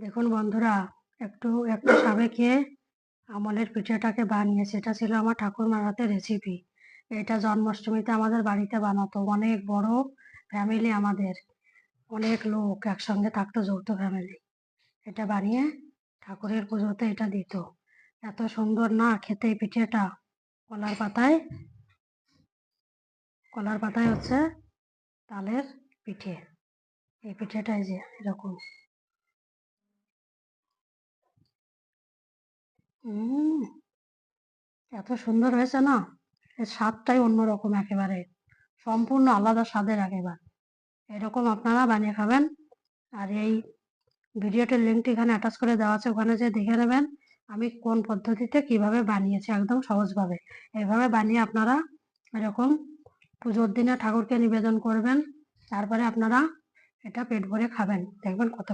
দেখুন বন্ধুরা, একটু একটু সাবেকে আমলের পিঠেটাকে বানিয়েছে। এটা ছিল আমার ঠাকুরমার হাতের রেসিপি। এটা জন্মাষ্টমীতে আমাদের বাড়িতে বানাতো। অনেক বড় ফ্যামিলি আমাদের, অনেক লোক একসঙ্গে থাকতো, যৌথ ফ্যামিলি। এটা বানিয়ে ঠাকুরের পুজোতে এটা দিত। এত সুন্দর না খেতে এই পিঠেটা। কলার পাতায় কলার পাতায় হচ্ছে তালের পিঠে। এই পিঠেটাই যে এরকম এত সুন্দর হয়েছে না, এর স্বাদটাই অন্যরকম, একেবারে সম্পূর্ণ আলাদা স্বাদের একেবারে। এরকম আপনারা বানিয়ে খাবেন। আর এই ভিডিওটির লিঙ্কটি এখানে অ্যাটাচ করে দেওয়া আছে, ওখানে যে দেখে নেবেন আমি কোন পদ্ধতিতে কিভাবে বানিয়েছি, একদম সহজভাবে। এইভাবে বানিয়ে আপনারা এরকম পুজোর দিনে ঠাকুরকে নিবেদন করবেন, তারপরে আপনারা এটা পেট ভরে খাবেন, দেখবেন কত